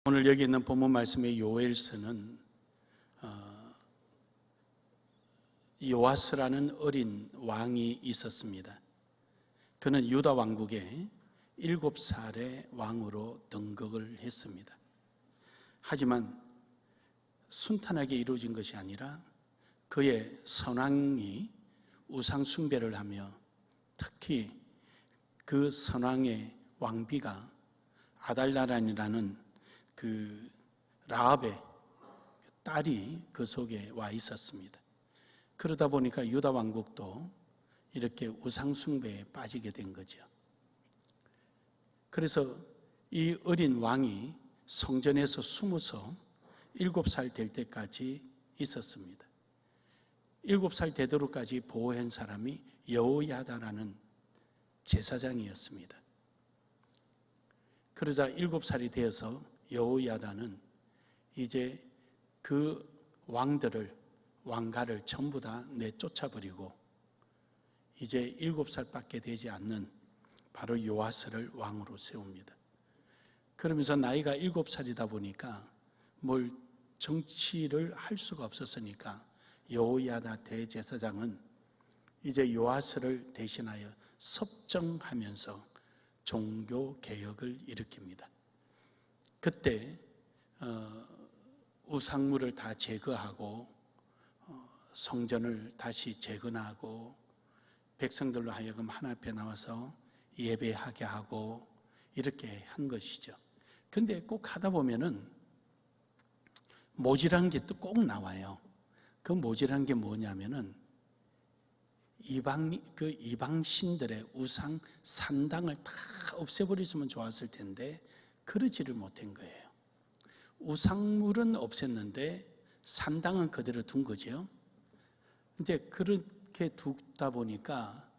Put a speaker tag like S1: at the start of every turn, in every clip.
S1: 오늘 여기 있는 본문 말씀의 요엘서는 요아스라는 어린 왕이 있었습니다. 그는 유다 왕국의 7살의 왕으로 등극을 했습니다. 하지만 순탄하게 이루어진 것이 아니라 그의 선왕이 우상 숭배를 하며 특히 그 선왕의 왕비가 아달랴라는 그 라합의 딸이 그 속에 와 있었습니다. 그러다 보니까 유다 왕국도 이렇게 우상 숭배에 빠지게 된 거죠. 그래서 이 어린 왕이 성전에서 숨어서 7살 될 때까지 있었습니다. 7살 되도록까지 보호한 사람이 여호야다라는 제사장이었습니다. 그러자 7살이 되어서 여호야다는 이제 그 왕가를 전부 다 내쫓아버리고 이제 7살밖에 되지 않는 바로 요아스를 왕으로 세웁니다. 그러면서 나이가 7살이다 보니까 뭘 정치를 할 수가 없었으니까 여호야다 대제사장은 이제 요아스를 대신하여 섭정하면서 종교 개혁을 일으킵니다. 그때 우상물을 다 제거하고 성전을 다시 재건하고 백성들로 하여금 하나님 앞에 나와서 예배하게 하고 이렇게 한 것이죠. 근데 꼭 하다 보면은 모질한 게 또 꼭 나와요. 그 모질한 게 뭐냐면은 이방 신들의 우상 산당을 다 없애버렸으면 좋았을 텐데 그러지를 못한 거예요. 우상물은 없앴는데 산당은 그대로 둔 거죠. 이제 그렇게 두다 보니까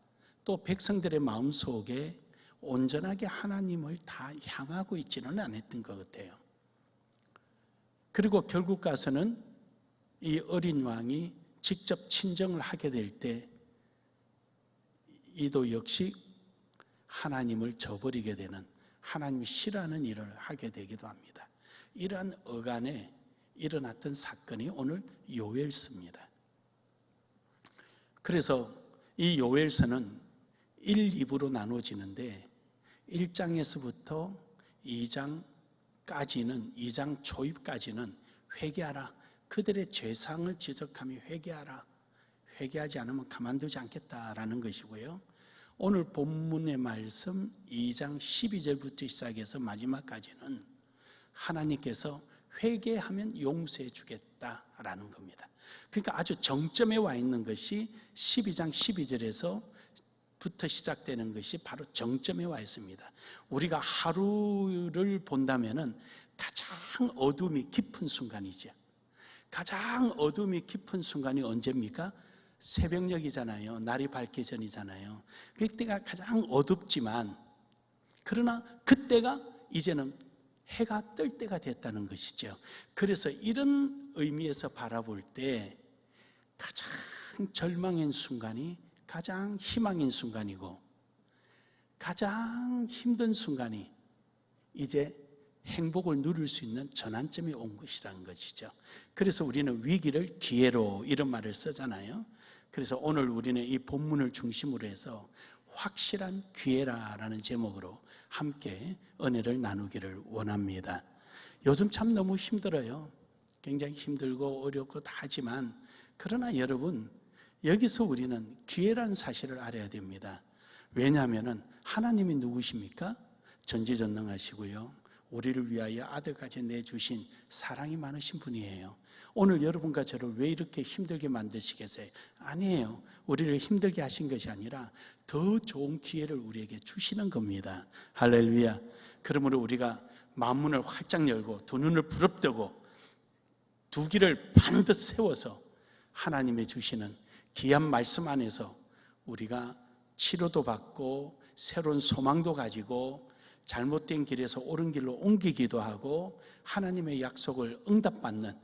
S1: 또 백성들의 마음속에 온전하게 하나님을 다 향하고 있지는 않았던 것 같아요. 그리고 결국 가서는 이 어린 왕이 직접 친정을 하게 될 때 이도 역시 하나님을 저버리게 되는, 하나님이 싫어하는 일을 하게 되기도 합니다. 이러한 어간에 일어났던 사건이 오늘 요엘서입니다. 그래서 이 요엘서는 1, 2부로 나눠지는데 1장에서부터 2장까지는 2장 초입까지는 회개하라, 그들의 죄상을 지적하며 회개하라, 회개하지 않으면 가만두지 않겠다라는 것이고요. 오늘 본문의 말씀 2장 12절부터 시작해서 마지막까지는 하나님께서 회개하면 용서해 주겠다라는 겁니다. 그러니까 아주 정점에 와 있는 것이 12장 12절에서부터 시작되는 것이 바로 정점에 와 있습니다. 우리가 하루를 본다면은 가장 어둠이 깊은 순간이죠. 가장 어둠이 깊은 순간이 언제입니까? 새벽녘이잖아요. 날이 밝기 전이잖아요. 그때가 가장 어둡지만 그러나 그때가 이제는 해가 뜰 때가 됐다는 것이죠. 그래서 이런 의미에서 바라볼 때 가장 절망인 순간이 가장 희망인 순간이고 가장 힘든 순간이 이제 행복을 누릴 수 있는 전환점이 온 것이라는 것이죠. 그래서 우리는 위기를 기회로 이런 말을 쓰잖아요. 그래서 오늘 우리는 이 본문을 중심으로 해서 확실한 기회라라는 제목으로 함께 은혜를 나누기를 원합니다. 요즘 참 너무 힘들어요. 굉장히 힘들고 어렵고 다 하지만 그러나 여러분, 여기서 우리는 기회라는 사실을 알아야 됩니다. 왜냐하면 하나님이 누구십니까? 전지전능하시고요, 우리를 위하여 아들까지 내주신 사랑이 많으신 분이에요. 오늘 여러분과 저를 왜 이렇게 힘들게 만드시겠어요? 아니에요. 우리를 힘들게 하신 것이 아니라 더 좋은 기회를 우리에게 주시는 겁니다. 할렐루야. 그러므로 우리가 마음문을 활짝 열고 두 눈을 부릅뜨고 두 귀를 반듯 세워서 하나님의 주시는 귀한 말씀 안에서 우리가 치료도 받고 새로운 소망도 가지고 잘못된 길에서 옳은 길로 옮기기도 하고 하나님의 약속을 응답받는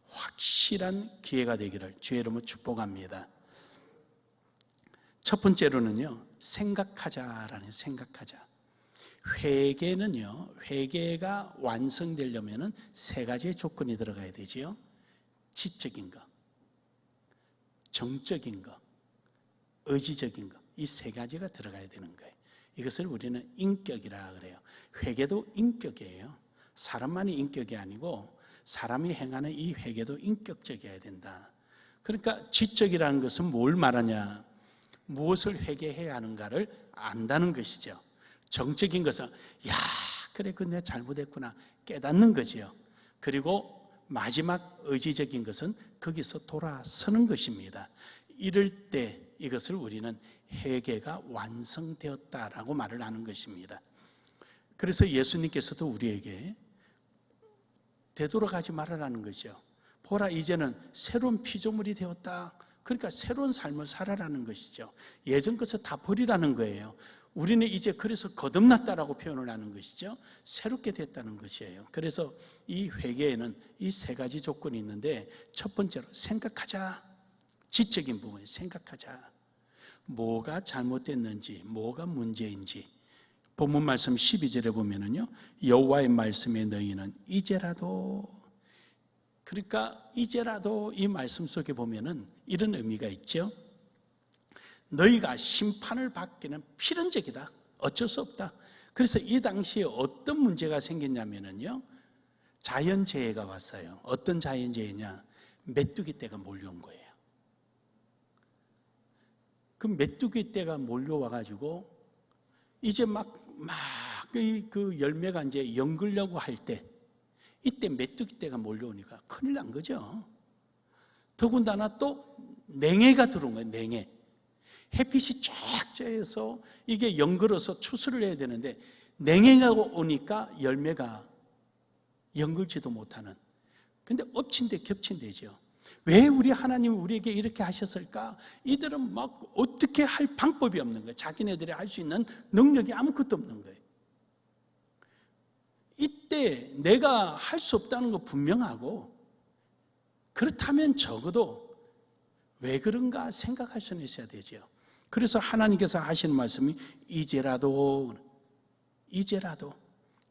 S1: 확실한 기회가 되기를 주의 이름으로 축복합니다. 첫 번째로는요, 생각하자. 회개는요, 회개가 완성되려면은 세 가지의 조건이 들어가야 되지요. 지적인 거, 정적인 거, 의지적인 거, 이 세 가지가 들어가야 되는 거예요. 이것을 우리는 인격이라 그래요. 회개도 인격이에요. 사람만이 인격이 아니고 사람이 행하는 이 회개도 인격적이어야 된다. 그러니까 지적이라는 것은 뭘 말하냐? 무엇을 회개해야 하는가를 안다는 것이죠. 정적인 것은 야, 그래, 그 내가 잘못했구나 깨닫는 거지요. 그리고 마지막 의지적인 것은 거기서 돌아서는 것입니다. 이럴 때 이것을 우리는 회개가 완성되었다라고 말을 하는 것입니다. 그래서 예수님께서도 우리에게 되돌아가지 말아라는 거죠. 보라, 이제는 새로운 피조물이 되었다. 그러니까 새로운 삶을 살아라는 것이죠. 예전 것을 다 버리라는 거예요. 우리는 이제 그래서 거듭났다라고 표현을 하는 것이죠. 새롭게 됐다는 것이에요. 그래서 이 회개에는 이 세 가지 조건이 있는데, 첫 번째로 생각하자. 지적인 부분, 생각하자. 뭐가 잘못됐는지, 뭐가 문제인지. 본문 말씀 12절에 보면은요, 여호와의 말씀에 너희는 이제라도, 그러니까 이제라도 이 말씀 속에 보면은 이런 의미가 있죠. 너희가 심판을 받기는 필연적이다. 어쩔 수 없다. 그래서 이 당시에 어떤 문제가 생겼냐면은요, 자연재해가 왔어요. 어떤 자연재해냐? 메뚜기 떼가 몰려온 거예요. 그 메뚜기 떼가 몰려와가지고 이제 막 그 열매가 이제 연글려고 할 때, 이때 메뚜기 떼가 몰려오니까 큰일 난 거죠. 더군다나 또 냉해가 들어온 거예요. 냉해. 햇빛이 쫙 쬐서 이게 연글어서 추수를 해야 되는데 냉해가 오니까 열매가 연글지도 못하는. 근데 엎친 데 겹친 데죠. 왜 우리 하나님이 우리에게 이렇게 하셨을까? 이들은 막 어떻게 할 방법이 없는 거예요. 자기네들이 할 수 있는 능력이 아무것도 없는 거예요. 이때 내가 할 수 없다는 거 분명하고, 그렇다면 적어도 왜 그런가 생각할 수는 있어야 되죠. 그래서 하나님께서 하시는 말씀이 이제라도.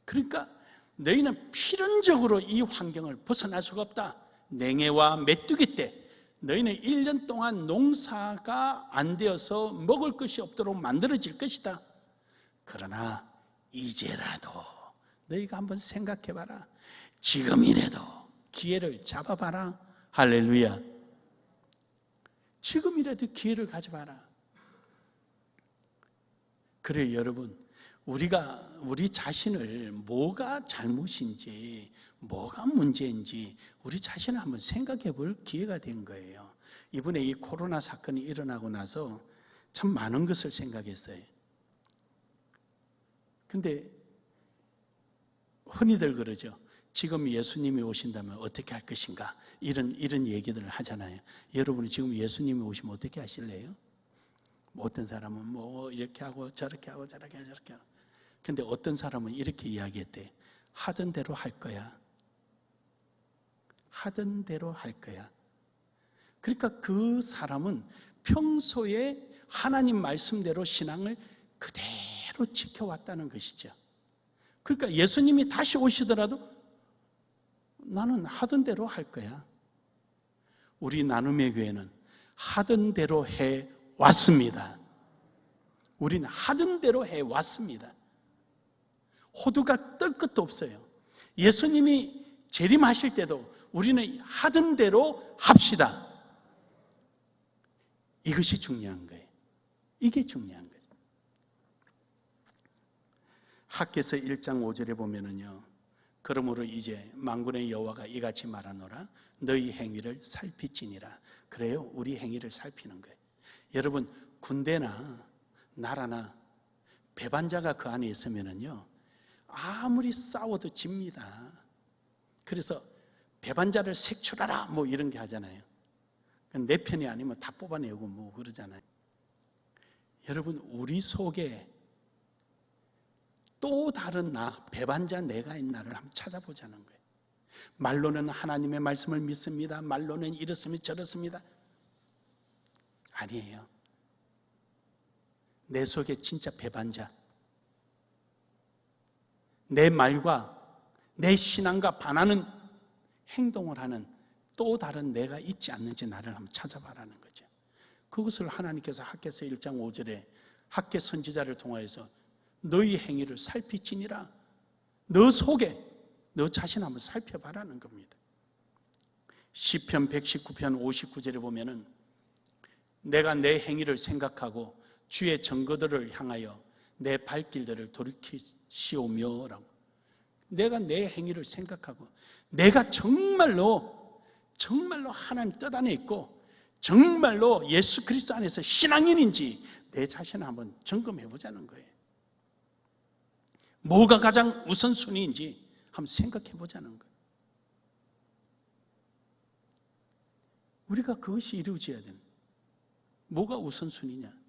S1: 그러니까 너희는 필연적으로 이 환경을 벗어날 수가 없다. 냉해와 메뚜기 때 너희는 1년 동안 농사가 안 되어서 먹을 것이 없도록 만들어질 것이다. 그러나 이제라도 너희가 한번 생각해봐라. 지금이라도 기회를 잡아봐라. 할렐루야. 지금이라도 기회를 가져봐라. 그래요, 여러분. 우리가 우리 자신을 뭐가 잘못인지, 뭐가 문제인지 우리 자신을 한번 생각해 볼 기회가 된 거예요. 이번에 이 코로나 사건이 일어나고 나서 참 많은 것을 생각했어요. 근데 흔히들 그러죠. 지금 예수님이 오신다면 어떻게 할 것인가? 이런 얘기들을 하잖아요. 여러분이 지금 예수님이 오시면 어떻게 하실래요? 어떤 사람은 뭐 이렇게 하고 저렇게 하고 저렇게 하고 저렇게 하고. 근데 어떤 사람은 이렇게 이야기했대. 하던 대로 할 거야. 하던 대로 할 거야. 그러니까 그 사람은 평소에 하나님 말씀대로 신앙을 그대로 지켜왔다는 것이죠. 그러니까 예수님이 다시 오시더라도 나는 하던 대로 할 거야. 우리 나눔의 교회는 하던 대로 해 왔습니다. 우리는 하던 대로 해 왔습니다. 호두가 떨 것도 없어요. 예수님이 재림하실 때도 우리는 하던 대로 합시다. 이것이 중요한 거예요. 이게 중요한 거죠. 학개서 1장 5절에 보면은요, 그러므로 이제 만군의 여호와가 이같이 말하노라. 너희 행위를 살피지니라. 그래요, 우리 행위를 살피는 거예요. 여러분, 군대나 나라나 배반자가 그 안에 있으면은요, 아무리 싸워도 집니다. 그래서 배반자를 색출하라 뭐 이런 게 하잖아요. 내 편이 아니면 다 뽑아내고 뭐 그러잖아요. 여러분, 우리 속에 또 다른 나, 배반자 내가 있는 나를 한번 찾아보자는 거예요. 말로는 하나님의 말씀을 믿습니다. 말로는 이렇습니다, 저렇습니다. 아니에요. 내 속에 진짜 배반자, 내 말과 내 신앙과 반하는 행동을 하는 또 다른 내가 있지 않는지 나를 한번 찾아봐라는 거죠. 그것을 하나님께서 학개서 1장 5절에 학개 선지자를 통하여서 너희 행위를 살피지니라, 너 속에 너 자신 한번 살펴봐라는 겁니다. 시편 119편 59절에 보면은 내가 내 행위를 생각하고 주의 증거들을 향하여 내 발길들을 돌이키시오며 라고. 내가 내 행위를 생각하고 내가 정말로 하나님 뜻 안에 있고 정말로 예수 그리스도 안에서 신앙인인지 내 자신을 한번 점검해 보자는 거예요. 뭐가 가장 우선순위인지 한번 생각해 보자는 거예요. 우리가 그것이 이루어져야 되는 거예요. 뭐가 우선순위냐?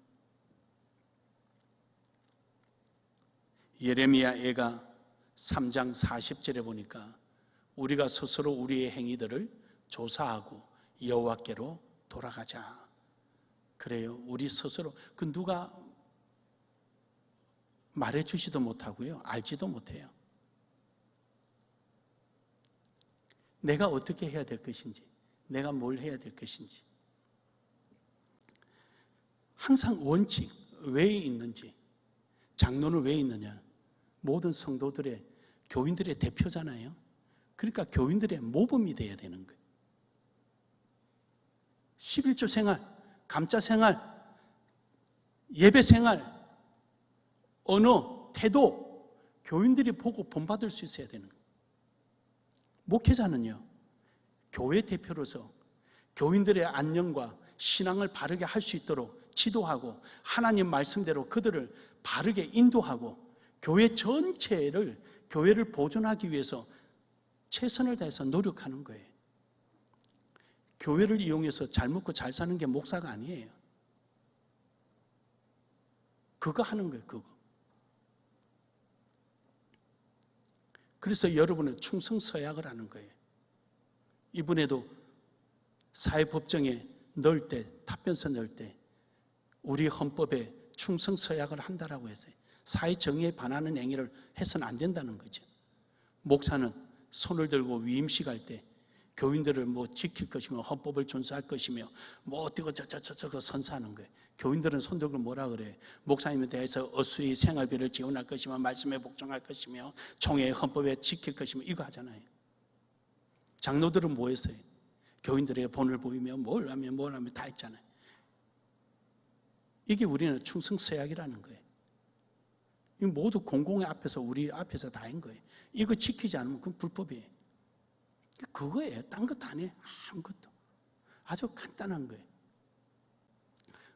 S1: 예레미야 애가 3장 40절에 보니까 우리가 스스로 우리의 행위들을 조사하고 여호와께로 돌아가자. 그래요. 우리 스스로 그 누가 말해주지도 못하고요, 알지도 못해요. 내가 어떻게 해야 될 것인지, 내가 뭘 해야 될 것인지. 항상 원칙 왜 있는지, 장로는 왜 있느냐? 모든 성도들의, 교인들의 대표잖아요. 그러니까 교인들의 모범이 돼야 되는 거예요. 11조 생활, 감자 생활, 예배 생활, 언어, 태도, 교인들이 보고 본받을 수 있어야 되는 거예요. 목회자는요, 교회 대표로서 교인들의 안녕과 신앙을 바르게 할 수 있도록 지도하고 하나님 말씀대로 그들을 바르게 인도하고 교회 전체를, 교회를 보존하기 위해서 최선을 다해서 노력하는 거예요. 교회를 이용해서 잘 먹고 잘 사는 게 목사가 아니에요. 그거 하는 거예요, 그거. 그래서 여러분은 충성서약을 하는 거예요. 이번에도 사회법정에 넣을 때, 답변서 넣을 때 우리 헌법에 충성서약을 한다라고 했어요. 사회정의에 반하는 행위를 해서는 안 된다는 거죠. 목사는 손을 들고 위임식 할 때 교인들을 뭐 지킬 것이며 헌법을 준수할 것이며 뭐 어떻게 저거 선사하는 거예요. 교인들은 손 들고 뭐라 그래요? 목사님에 대해서 어수의 생활비를 지원할 것이며 말씀에 복종할 것이며 총회 헌법에 지킬 것이며 이거 하잖아요. 장로들은 뭐 했어요? 교인들의 본을 보이며 뭘 하면 다 했잖아요. 이게 우리는 충성서약이라는 거예요. 이 모두 공공의 앞에서, 우리 앞에서 다 한 거예요. 이거 지키지 않으면 그건 불법이에요. 그거예요. 딴 것도 안 해. 아무것도. 아주 간단한 거예요.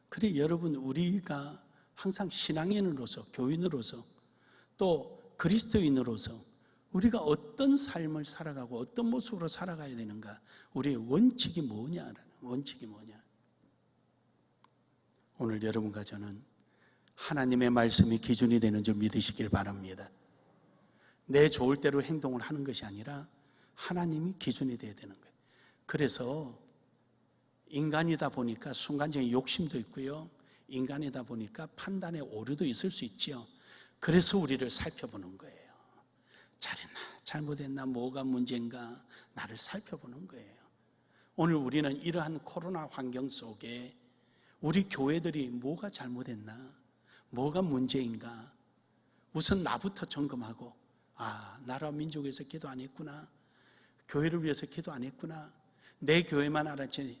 S1: 그래 여러분, 우리가 항상 신앙인으로서, 교인으로서, 또 그리스도인으로서 우리가 어떤 삶을 살아가고 어떤 모습으로 살아가야 되는가, 우리의 원칙이 뭐냐라는, 원칙이 뭐냐. 오늘 여러분과 저는 하나님의 말씀이 기준이 되는 줄 믿으시길 바랍니다. 내 좋을 대로 행동을 하는 것이 아니라 하나님이 기준이 되어야 되는 거예요. 그래서 인간이다 보니까 순간적인 욕심도 있고요, 인간이다 보니까 판단의 오류도 있을 수 있지요. 그래서 우리를 살펴보는 거예요. 잘했나 잘못했나, 뭐가 문제인가, 나를 살펴보는 거예요. 오늘 우리는 이러한 코로나 환경 속에 우리 교회들이 뭐가 잘못했나, 뭐가 문제인가, 우선 나부터 점검하고, 나라 민족을 위해서 기도 안 했구나, 교회를 위해서 기도 안 했구나, 내 교회만 알았지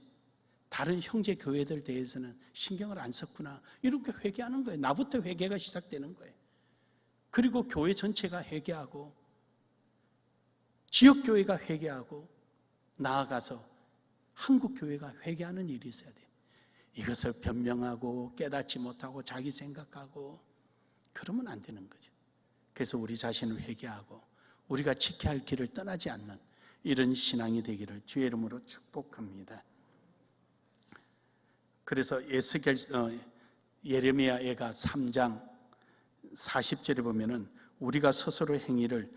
S1: 다른 형제 교회들 대해서는 신경을 안 썼구나, 이렇게 회개하는 거예요. 나부터 회개가 시작되는 거예요. 그리고 교회 전체가 회개하고, 지역교회가 회개하고, 나아가서 한국교회가 회개하는 일이 있어야 돼요. 이것을 변명하고 깨닫지 못하고 자기 생각하고 그러면 안 되는 거죠. 그래서 우리 자신을 회개하고 우리가 지켜야 할 길을 떠나지 않는 이런 신앙이 되기를 주의 이름으로 축복합니다. 그래서 예레미야 애가 3장 40절에 보면은 우리가 스스로 행위를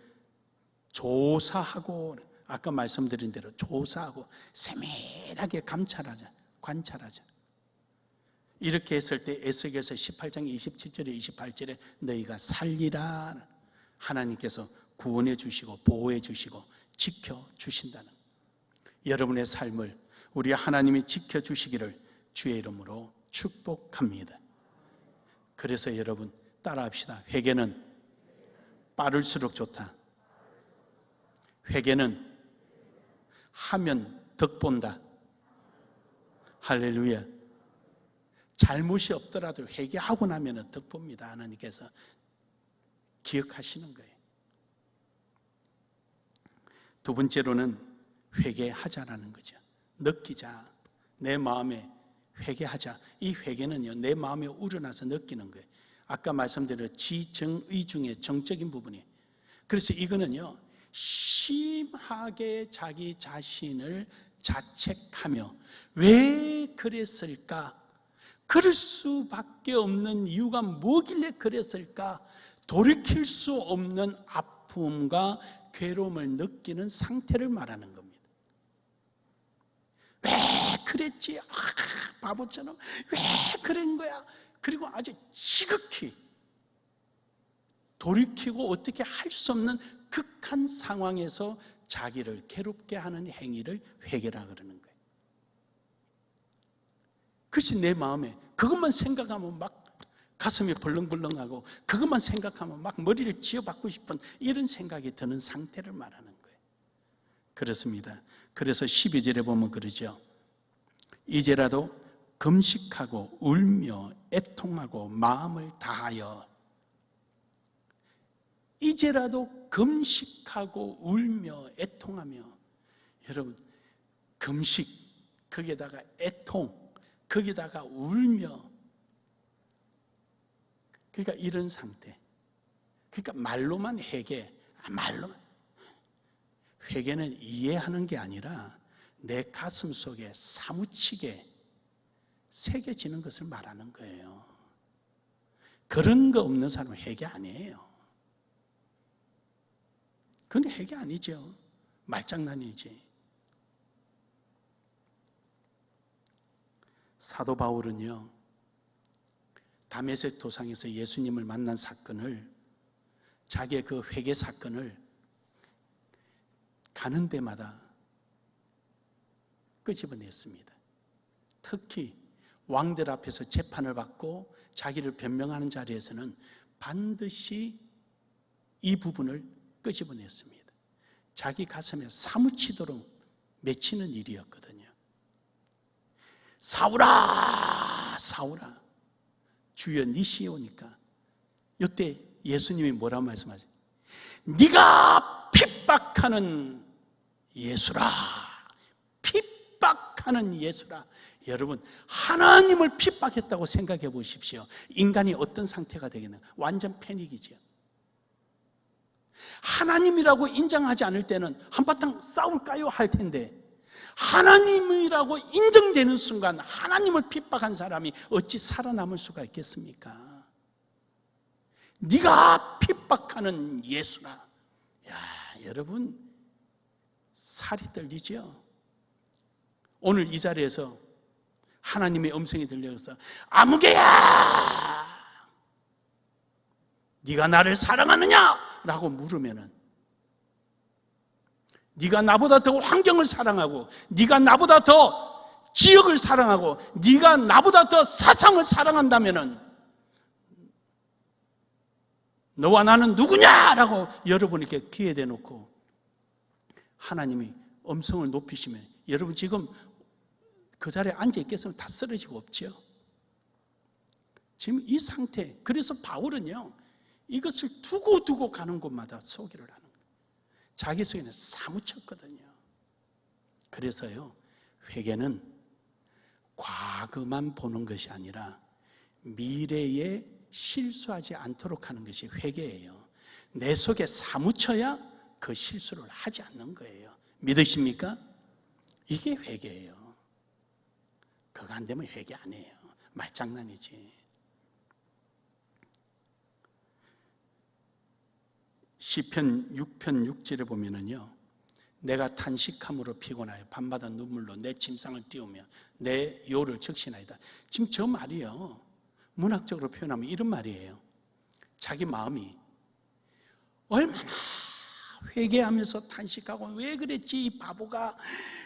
S1: 조사하고, 아까 말씀드린 대로 조사하고 세밀하게 관찰하자. 이렇게 했을 때 에스겔서 18장 27절에 28절에 너희가 살리라, 하나님께서 구원해 주시고 보호해 주시고 지켜 주신다는 여러분의 삶을 우리 하나님이 지켜 주시기를 주의 이름으로 축복합니다. 그래서 여러분 따라합시다. 회개는 빠를수록 좋다. 회개는 하면 덕본다. 할렐루야. 잘못이 없더라도 회개하고 나면 덕봅니다. 하나님께서 기억하시는 거예요. 두 번째로는 회개하자라는 거죠. 느끼자. 내 마음에 회개하자. 이 회개는요, 내 마음에 우러나서 느끼는 거예요. 아까 말씀드린 지정의 중에 정적인 부분이. 그래서 이거는요, 심하게 자기 자신을 자책하며 왜 그랬을까? 그럴 수밖에 없는 이유가 뭐길래 그랬을까? 돌이킬 수 없는 아픔과 괴로움을 느끼는 상태를 말하는 겁니다. 왜 그랬지? 바보처럼 왜 그런 거야? 그리고 아주 지극히 돌이키고 어떻게 할 수 없는 극한 상황에서 자기를 괴롭게 하는 행위를 회개라 그러는 거예요. 그것이 내 마음에 그것만 생각하면 막 가슴이 벌렁벌렁하고 그것만 생각하면 막 머리를 쥐어박고 싶은 이런 생각이 드는 상태를 말하는 거예요. 그렇습니다. 그래서 12절에 보면 그러죠. 이제라도 금식하고 울며 애통하고 마음을 다하여. 이제라도 금식하고 울며 애통하며. 여러분, 금식, 거기에다가 애통, 거기다가 울며. 그러니까 이런 상태. 그러니까 말로만 회개, 말로만. 회개는 이해하는 게 아니라 내 가슴 속에 사무치게 새겨지는 것을 말하는 거예요. 그런 거 없는 사람은 회개 아니에요. 근데 회개 아니죠. 말장난이지. 사도 바울은요, 다메섹 도상에서 예수님을 만난 사건을, 자기의 그 회개 사건을 가는 데마다 끄집어냈습니다. 특히 왕들 앞에서 재판을 받고 자기를 변명하는 자리에서는 반드시 이 부분을 끄집어냈습니다. 자기 가슴에 사무치도록 맺히는 일이었거든요. 사울아, 사울아, 주여 네 시에 오니까. 이때 예수님이 뭐라고 말씀하세요? 네가 핍박하는 예수라, 핍박하는 예수라. 여러분, 하나님을 핍박했다고 생각해 보십시오. 인간이 어떤 상태가 되겠나요? 완전 패닉이죠. 하나님이라고 인정하지 않을 때는 한바탕 싸울까요? 할 텐데, 하나님이라고 인정되는 순간 하나님을 핍박한 사람이 어찌 살아남을 수가 있겠습니까? 네가 핍박하는 예수라. 야, 여러분, 살이 떨리죠? 오늘 이 자리에서 하나님의 음성이 들려서 아무개야, 네가 나를 사랑하느냐? 라고 물으면은, 네가 나보다 더 환경을 사랑하고, 네가 나보다 더 지역을 사랑하고, 네가 나보다 더 사상을 사랑한다면은 너와 나는 누구냐라고 여러분에게 기회 대놓고 하나님이 음성을 높이시면, 여러분 지금 그 자리에 앉아 있겠으면 다 쓰러지고 없죠. 지금 이 상태. 그래서 바울은요, 이것을 두고 가는 곳마다 소개를 하는 거예요. 자기 속에는 사무쳤거든요. 그래서요, 회개는 과거만 보는 것이 아니라 미래에 실수하지 않도록 하는 것이 회개예요. 내 속에 사무쳐야 그 실수를 하지 않는 거예요. 믿으십니까? 이게 회개예요. 그거 안 되면 회개 아니에요. 말장난이지. 시편 6편 6절에 보면은요, 내가 탄식함으로 피곤하여 밤마다 눈물로 내 침상을 띄우며 내 요를 적시나이다. 지금 저 말이요, 문학적으로 표현하면 이런 말이에요. 자기 마음이 얼마나 회개하면서 탄식하고 왜 그랬지 이 바보가,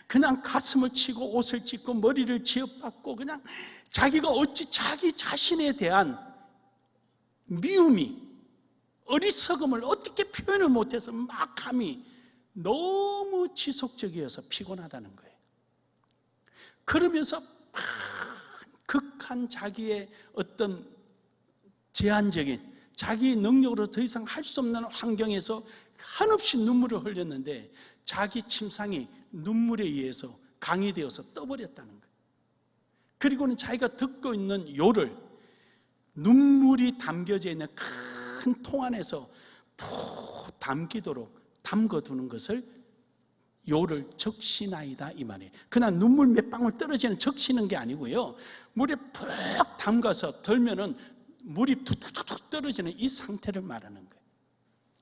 S1: 그냥 가슴을 치고 옷을 찢고 머리를 지어받고 그냥 자기가 어찌 자기 자신에 대한 미움이, 어리석음을 어떻게 표현을 못해서 막 감히 너무 지속적이어서 피곤하다는 거예요. 그러면서 막 극한 자기의 어떤 제한적인 자기 능력으로 더 이상 할 수 없는 환경에서 한없이 눈물을 흘렸는데 자기 침상이 눈물에 의해서 강의되어서 떠버렸다는 거예요. 그리고는 자기가 듣고 있는 요를 눈물이 담겨져 있는 큰 통 안에서 푹 담기도록 담궈두는 것을 요를 적시나이다 이 말이에요. 그냥 눈물 몇 방울 떨어지는 적시는 게 아니고요, 물에 푹 담가서 덜면은 물이 툭툭툭 떨어지는 이 상태를 말하는 거예요.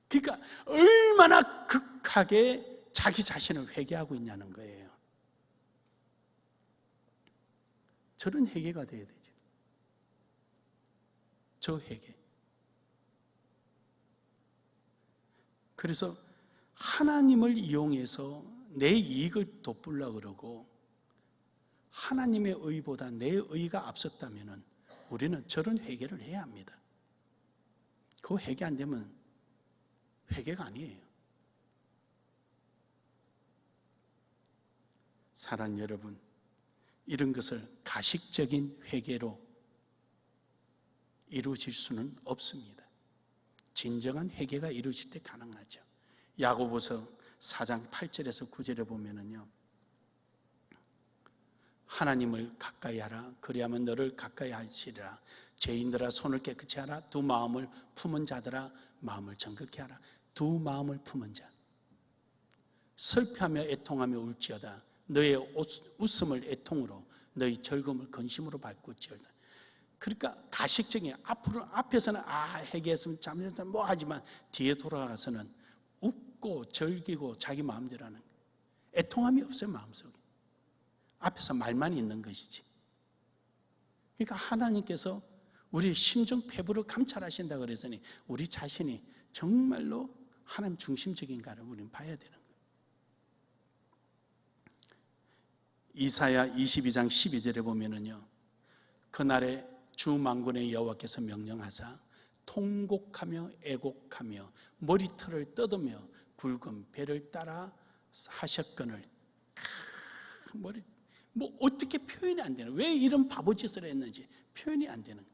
S1: 그러니까 얼마나 극하게 자기 자신을 회개하고 있냐는 거예요. 저런 회개가 돼야 되죠. 저 회개. 그래서 하나님을 이용해서 내 이익을 돋보려고 그러고 하나님의 의보다 내 의가 앞섰다면 우리는 저런 회개를 해야 합니다. 그 회개 안 되면 회개가 아니에요. 사랑하는 여러분, 이런 것을 가식적인 회개로 이루어질 수는 없습니다. 진정한 회개가 이루어질 때 가능하죠. 야고보서 4장 8절에서 9절에 보면은요, 하나님을 가까이 하라. 그리하면 너를 가까이 하시리라. 죄인들아 손을 깨끗이 하라. 두 마음을 품은 자들아 마음을 정결케 하라. 두 마음을 품은 자. 슬퍼하며 애통하며 울지어다. 너의 웃음을 애통으로 너의 즐거움을 근심으로 바꾸지어다. 그러니까 가식적인, 앞에서는 회개했으면 잘못했으면 뭐 하지만 뒤에 돌아가서는 웃고 즐기고 자기 마음대로 하는 거예요. 애통함이 없어요. 마음속에. 앞에서 말만 있는 것이지. 그러니까 하나님께서 우리의 심정 패부를 감찰하신다 그랬으니 우리 자신이 정말로 하나님 중심적인가를 우리는 봐야 되는 거예요. 이사야 22장 12절에 보면은요, 그날에 주 만군의 여호와께서 명령하사 통곡하며 애곡하며 머리털을 뜯으며 굵은 배를 따라 하셨거늘. 뭐 어떻게 표현이 안 되는, 왜 이런 바보짓을 했는지 표현이 안 되는.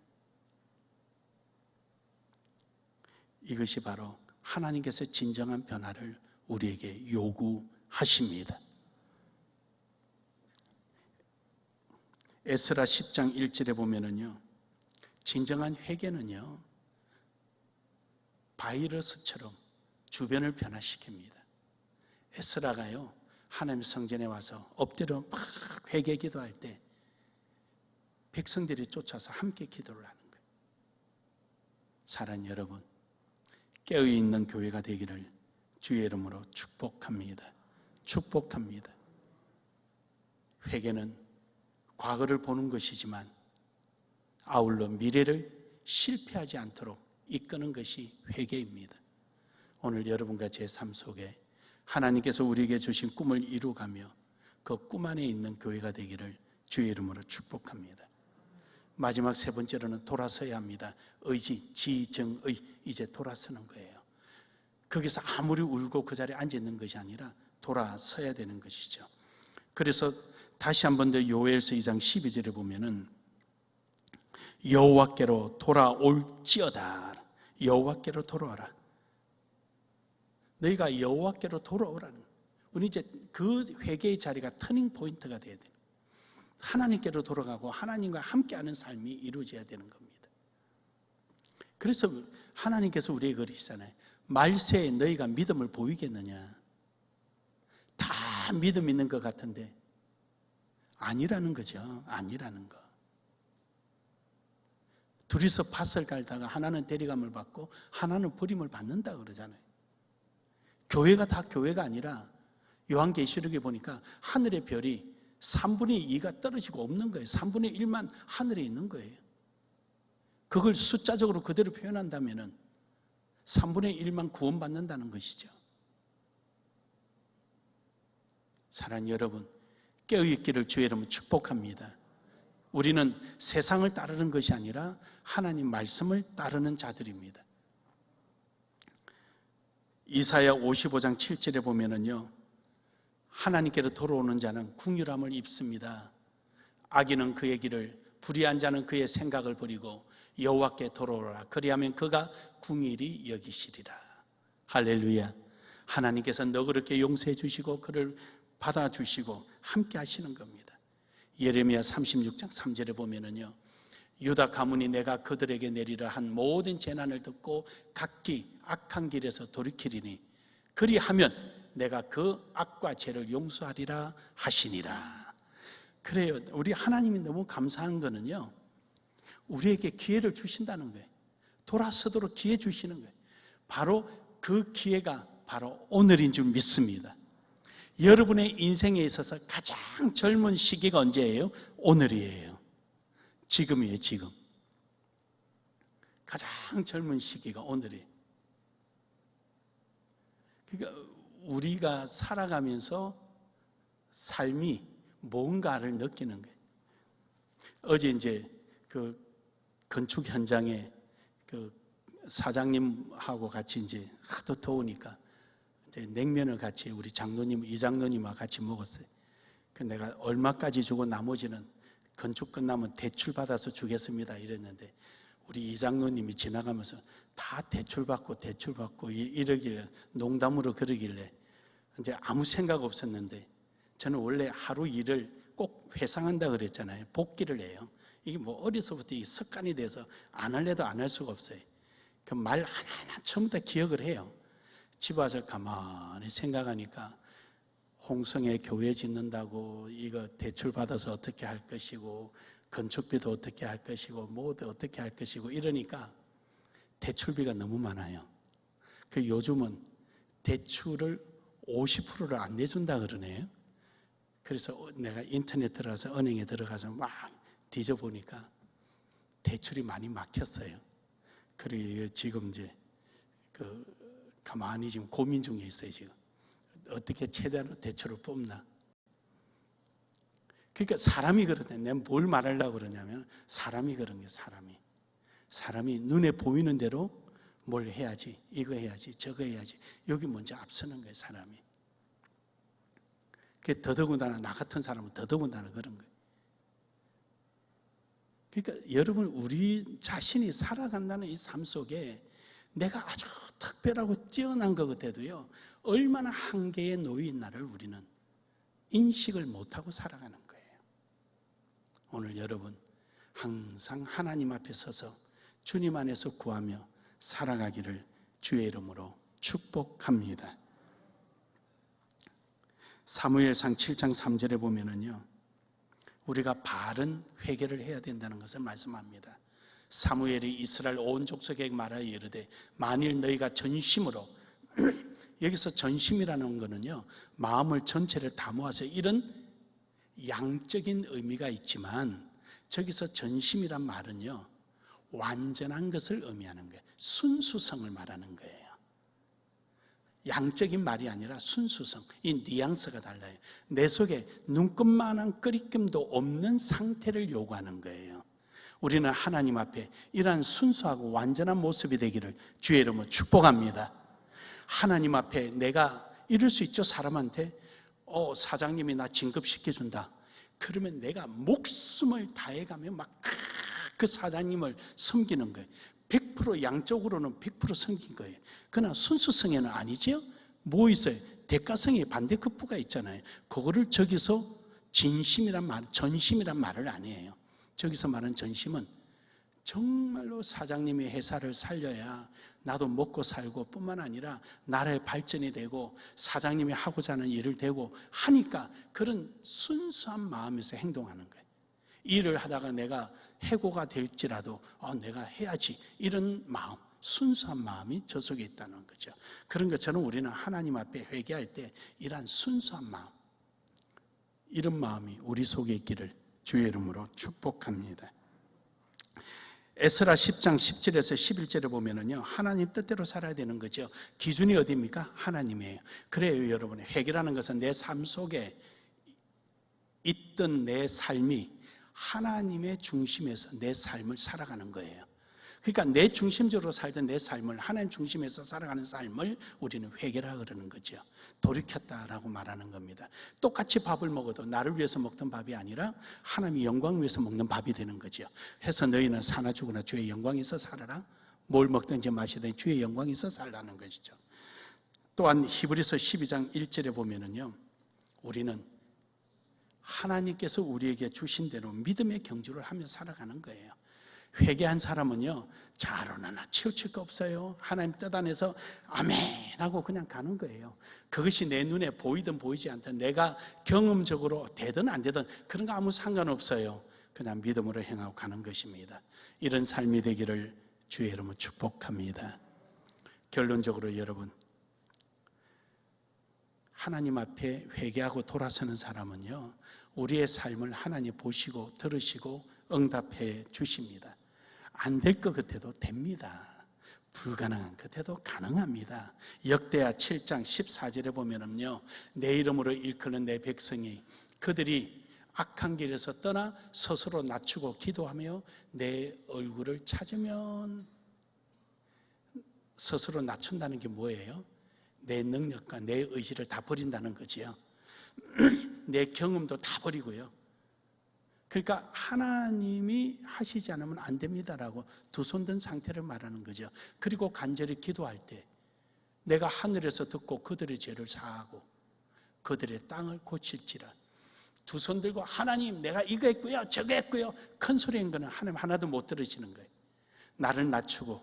S1: 이것이 바로 하나님께서 진정한 변화를 우리에게 요구하십니다. 에스라 10장 1절에 보면은요, 진정한 회개는요 바이러스처럼 주변을 변화시킵니다. 에스라가요 하나님 성전에 와서 엎드려 막 회개 기도할 때 백성들이 쫓아서 함께 기도를 하는 거예요. 사랑하는 여러분, 깨어있는 교회가 되기를 주의 이름으로 축복합니다. 축복합니다. 회개는 과거를 보는 것이지만 아울러 미래를 실패하지 않도록 이끄는 것이 회개입니다. 오늘 여러분과 제 삶 속에 하나님께서 우리에게 주신 꿈을 이루가며 그 꿈 안에 있는 교회가 되기를 주의 이름으로 축복합니다. 마지막 세 번째로는 돌아서야 합니다. 의지, 지정의, 이제 돌아서는 거예요. 거기서 아무리 울고 그 자리에 앉아 있는 것이 아니라 돌아서야 되는 것이죠. 그래서 다시 한 번 더 요엘서 2장 12절에 보면은 여호와께로 돌아올지어다. 여호와께로 돌아와라. 너희가 여호와께로 돌아오라는. 우리 이제 그 회개의 자리가 터닝 포인트가 돼야 돼요. 하나님께로 돌아가고 하나님과 함께하는 삶이 이루어져야 되는 겁니다. 그래서 하나님께서 우리에게 그러시잖아요. 말세에 너희가 믿음을 보이겠느냐. 다 믿음 있는 것 같은데 아니라는 거죠. 아니라는 거. 둘이서 밭을 갈다가 하나는 대리감을 받고 하나는 버림을 받는다 그러잖아요. 교회가 다 교회가 아니라 요한계시록에 보니까 하늘의 별이 3분의 2가 떨어지고 없는 거예요. 3분의 1만 하늘에 있는 거예요. 그걸 숫자적으로 그대로 표현한다면 3분의 1만 구원받는다는 것이죠. 사랑하는 여러분, 깨어있기를 주의 이름으로 축복합니다. 우리는 세상을 따르는 것이 아니라 하나님 말씀을 따르는 자들입니다. 이사야 55장 7절에 보면은요, 하나님께로 돌아오는 자는 긍휼함을 입습니다. 악인은 그의 길을, 불의한 자는 그의 생각을 버리고 여호와께 돌아오라. 그리하면 그가 긍휼히 여기시리라. 할렐루야. 하나님께서 너그럽게 용서해 주시고 그를 받아주시고 함께 하시는 겁니다. 예레미야 36장 3절에 보면은요, 유다 가문이 내가 그들에게 내리라 한 모든 재난을 듣고 각기 악한 길에서 돌이키리니 그리하면 내가 그 악과 죄를 용서하리라 하시니라. 그래요. 우리 하나님이 너무 감사한 거는요, 우리에게 기회를 주신다는 거예요. 돌아서도록 기회 주시는 거예요. 바로 그 기회가 바로 오늘인 줄 믿습니다. 여러분의 인생에 있어서 가장 젊은 시기가 언제예요? 오늘이에요. 지금이에요, 지금. 가장 젊은 시기가 오늘이에요. 그러니까 우리가 살아가면서 삶이 뭔가를 느끼는 거예요. 어제 이제 그 건축 현장에 그 사장님하고 같이 이제 하도 더우니까 이제 냉면을 같이 우리 장로님, 이장로님과 같이 먹었어요. 그 내가 얼마까지 주고 나머지는 건축 끝나면 대출 받아서 주겠습니다 이랬는데 우리 이장로님이 지나가면서 다 대출 받고 이러길래 농담으로 그러길래 이제 아무 생각 없었는데 저는 원래 하루 일을 꼭 회상한다 그랬잖아요. 복기를 해요. 이게 뭐 어려서부터 이 습관이 돼서 안 할래도 안 할 수가 없어요. 그 말 하나하나 처음부터 기억을 해요. 집 와서 가만히 생각하니까 홍성에 교회 짓는다고 이거 대출 받아서 어떻게 할 것이고 건축비도 어떻게 할 것이고 뭐도 어떻게 할 것이고 이러니까 대출비가 너무 많아요. 그 요즘은 대출을 50%를 안 내준다 그러네요. 그래서 내가 인터넷 들어가서 은행에 들어가서 막 뒤져보니까 대출이 많이 막혔어요. 그리고 지금 이제 가만히 지금 고민 중에 있어요. 지금 어떻게 최대한 대출을 뽑나. 그러니까 사람이 그러네. 내가 뭘 말하려고 그러냐면 사람이 그런 게 사람이 눈에 보이는 대로 뭘 해야지, 이거 해야지, 저거 해야지. 여기 먼저 앞서는 거예요, 사람이. 더더군다나 나 같은 사람은 더더군다나 그런 거예요. 그러니까 여러분, 우리 자신이 살아간다는 이 삶 속에 내가 아주 특별하고 뛰어난 것 같아도요, 얼마나 한계에 놓인 나를 우리는 인식을 못하고 살아가는 거예요. 오늘 여러분 항상 하나님 앞에 서서 주님 안에서 구하며 살아가기를 주의 이름으로 축복합니다. 사무엘상 7장 3절에 보면은요, 우리가 바른 회개를 해야 된다는 것을 말씀합니다. 사무엘이 이스라엘 온 족속에게 말하여 이르되 만일 너희가 전심으로 여기서 전심이라는 것은요, 마음을 전체를 다 모아서 이런 양적인 의미가 있지만 저기서 전심이란 말은요, 완전한 것을 의미하는 거예요. 순수성을 말하는 거예요. 양적인 말이 아니라 순수성, 이 뉘앙스가 달라요. 내 속에 눈금만한 끄리낌도 없는 상태를 요구하는 거예요. 우리는 하나님 앞에 이러한 순수하고 완전한 모습이 되기를 주의 이름으로 축복합니다. 하나님 앞에 내가 이럴 수 있죠. 사람한테 사장님이 나 진급시켜준다. 그러면 내가 목숨을 다해가며 막 그 사장님을 섬기는 거예요. 100% 양쪽으로는 100% 섬긴 거예요. 그러나 순수성에는 아니죠. 뭐 있어요? 대가성의 반대급부가 있잖아요. 그거를 저기서 진심이란 말, 전심이란 말을 안 해요. 저기서 말하는 전심은 정말로 사장님의 회사를 살려야 나도 먹고 살고 뿐만 아니라 나라의 발전이 되고 사장님이 하고자 하는 일을 되고 하니까 그런 순수한 마음에서 행동하는 거예요. 일을 하다가 내가 해고가 될지라도 내가 해야지, 이런 마음, 순수한 마음이 저 속에 있다는 거죠. 그런 것처럼 우리는 하나님 앞에 회개할 때 이러한 순수한 마음, 이런 마음이 우리 속에 있기를 주의 이름으로 축복합니다. 에스라 10장 10절에서 11절에 보면은요, 하나님 뜻대로 살아야 되는 거죠. 기준이 어디입니까? 하나님이에요. 그래요, 여러분. 회개라는 것은 내 삶 속에 있던 내 삶이 하나님의 중심에서 내 삶을 살아가는 거예요. 그러니까 내 중심적으로 살던 내 삶을 하나님 중심에서 살아가는 삶을 우리는 회개라 그러는 거죠. 돌이켰다라고 말하는 겁니다. 똑같이 밥을 먹어도 나를 위해서 먹던 밥이 아니라 하나님의 영광을 위해서 먹는 밥이 되는 거죠. 해서 너희는 사나 죽으나 주의 영광이 있어 살아라. 뭘 먹든지 마시든지 주의 영광이 있어 살라는 것이죠. 또한 히브리서 12장 1절에 보면은요, 우리는 하나님께서 우리에게 주신 대로 믿음의 경주를 하며 살아가는 거예요. 회개한 사람은요, 자로나나 치우칠 거 없어요. 하나님 뜻 안에서 아멘 하고 그냥 가는 거예요. 그것이 내 눈에 보이든 보이지 않든 내가 경험적으로 되든 안 되든 그런 거 아무 상관없어요. 그냥 믿음으로 행하고 가는 것입니다. 이런 삶이 되기를 주의 이름으로 축복합니다. 결론적으로 여러분, 하나님 앞에 회개하고 돌아서는 사람은요, 우리의 삶을 하나님 보시고 들으시고 응답해 주십니다. 안 될 것 같아도 됩니다. 불가능한 것에도 가능합니다. 역대하 7장 14절에 보면은요, 내 이름으로 일컫는 내 백성이 그들이 악한 길에서 떠나 스스로 낮추고 기도하며 내 얼굴을 찾으면, 스스로 낮춘다는 게 뭐예요? 내 능력과 내 의지를 다 버린다는 거지요. 내 경험도 다 버리고요. 그러니까 하나님이 하시지 않으면 안 됩니다라고 두 손 든 상태를 말하는 거죠. 그리고 간절히 기도할 때 내가 하늘에서 듣고 그들의 죄를 사하고 그들의 땅을 고칠지라. 두 손 들고 하나님 내가 이거 했고요 저거 했고요 큰 소리인 거는 하나님 하나도 못 들으시는 거예요. 나를 낮추고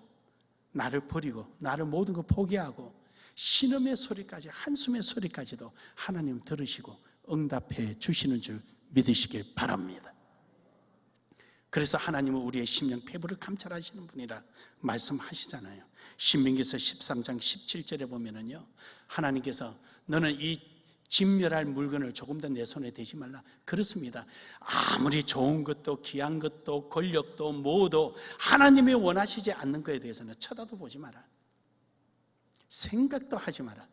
S1: 나를 버리고 나를 모든 거 포기하고 신음의 소리까지 한숨의 소리까지도 하나님 들으시고 응답해 주시는 줄 믿으시길 바랍니다. 그래서 하나님은 우리의 심령 패부를 감찰하시는 분이라 말씀하시잖아요. 신명기서 13장 17절에 보면은요, 하나님께서 너는 이 진멸할 물건을 조금 더 내 손에 대지 말라. 그렇습니다. 아무리 좋은 것도 귀한 것도 권력도 뭐도 하나님이 원하시지 않는 것에 대해서는 쳐다도 보지 마라. 생각도 하지 마라.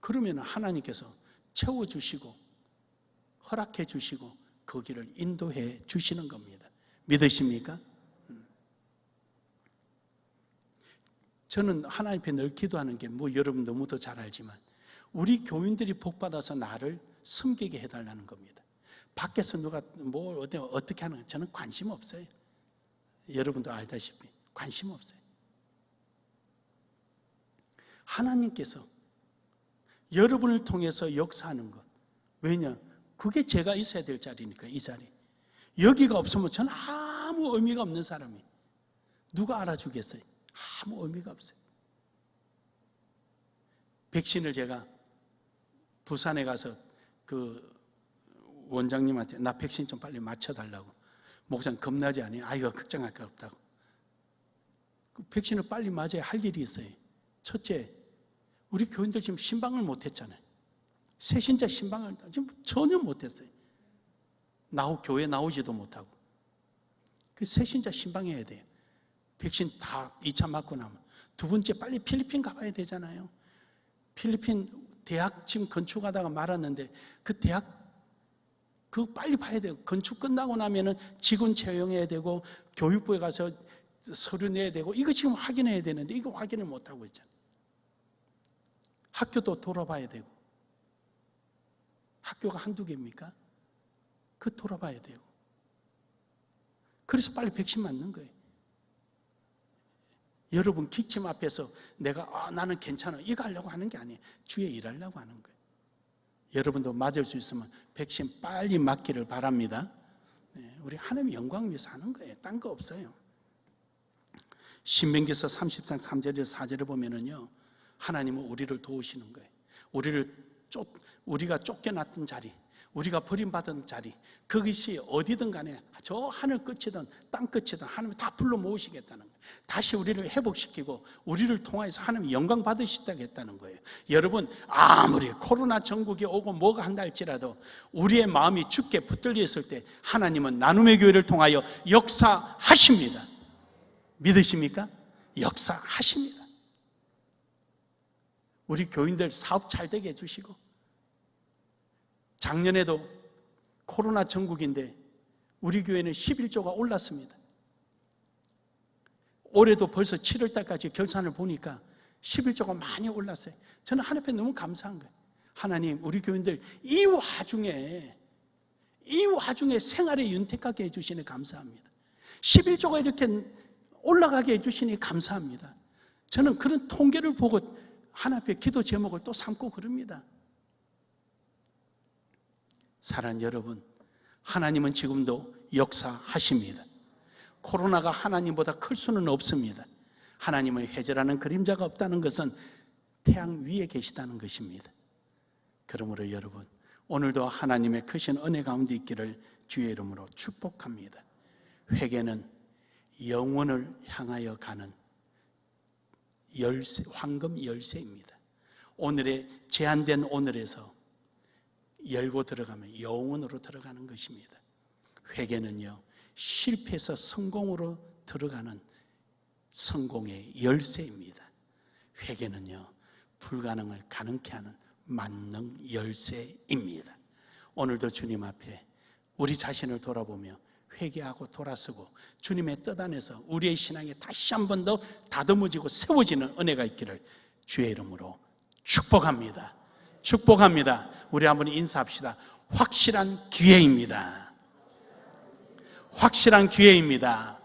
S1: 그러면 하나님께서 채워주시고 허락해 주시고 거기를 인도해 주시는 겁니다. 믿으십니까? 저는 하나님 앞에 늘 기도하는 게 뭐 여러분 너무도 잘 알지만 우리 교인들이 복받아서 나를 섬기게 해달라는 겁니다. 밖에서 누가 뭐 어떻게 하는 거 저는 관심 없어요. 여러분도 알다시피 관심 없어요. 하나님께서 여러분을 통해서 역사하는 것. 왜냐? 그게 제가 있어야 될 자리니까, 이 자리. 여기가 없으면 저는 아무 의미가 없는 사람이에요. 누가 알아주겠어요? 아무 의미가 없어요. 백신을 제가 부산에 가서 그 원장님한테 나 백신 좀 빨리 맞춰달라고. 목사님 겁나지 않아요? 이거 걱정할 거 없다고. 그 백신을 빨리 맞아야 할 일이 있어요. 첫째, 우리 교인들 지금 신방을 못했잖아요. 새신자 신방을 지금 전혀 못했어요. 교회 나오지도 못하고. 그 새신자 신방해야 돼요. 백신 다 2차 맞고 나면. 두 번째, 빨리 필리핀 가봐야 되잖아요. 필리핀 대학 지금 건축하다가 말았는데 그 대학 그거 빨리 봐야 돼요. 건축 끝나고 나면은 직원 채용해야 되고 교육부에 가서 서류 내야 되고 이거 지금 확인해야 되는데 이거 확인을 못하고 있잖아요. 학교도 돌아봐야 되고. 학교가 한두 개입니까? 그 돌아봐야 되고. 그래서 빨리 백신 맞는 거예요. 여러분 기침 앞에서 내가 나는 괜찮아 이거 하려고 하는 게 아니에요. 주의 일하려고 하는 거예요. 여러분도 맞을 수 있으면 백신 빨리 맞기를 바랍니다. 우리 하나님의 영광을 위해서 하는 거예요. 딴 거 없어요. 신명기서 30장 3절에서 4절에 보면은요, 하나님은 우리를 도우시는 거예요. 우리가 쫓겨났던 자리, 우리가 버림받은 자리, 그것이 어디든 간에 저 하늘 끝이든 땅 끝이든 하나님이 다 불러 모으시겠다는 거예요. 다시 우리를 회복시키고 우리를 통하여서 하나님 영광 받으시겠다는 거예요. 여러분, 아무리 코로나 전국이 오고 뭐가 한다 할지라도 우리의 마음이 주께 붙들려 있을 때 하나님은 나눔의 교회를 통하여 역사하십니다. 믿으십니까? 역사하십니다. 우리 교인들 사업 잘 되게 해주시고, 작년에도 코로나 전국인데 우리 교회는 11조가 올랐습니다. 올해도 벌써 7월 달까지 결산을 보니까 11조가 많이 올랐어요. 저는 하나님 앞에 너무 감사한 거예요. 하나님, 우리 교인들 이 와중에 생활에 윤택하게 해주시니 감사합니다. 11조가 이렇게 올라가게 해주시니 감사합니다. 저는 그런 통계를 보고 하나님 앞에 기도 제목을 또 삼고 그럽니다. 사랑하는 여러분, 하나님은 지금도 역사하십니다. 코로나가 하나님보다 클 수는 없습니다. 하나님의 해제라는 그림자가 없다는 것은 태양 위에 계시다는 것입니다. 그러므로 여러분, 오늘도 하나님의 크신 은혜 가운데 있기를 주의 이름으로 축복합니다. 회개는 영원을 향하여 가는 열쇠, 황금 열쇠입니다. 오늘의 제한된 오늘에서 열고 들어가면 영원으로 들어가는 것입니다. 회개는요, 실패해서 성공으로 들어가는 성공의 열쇠입니다. 회개는요, 불가능을 가능케 하는 만능 열쇠입니다. 오늘도 주님 앞에 우리 자신을 돌아보며 회개하고 돌아서고 주님의 뜻 안에서 우리의 신앙이 다시 한 번 더 다듬어지고 세워지는 은혜가 있기를 주의 이름으로 축복합니다. 축복합니다. 우리 한번 인사합시다. 확실한 기회입니다. 확실한 기회입니다.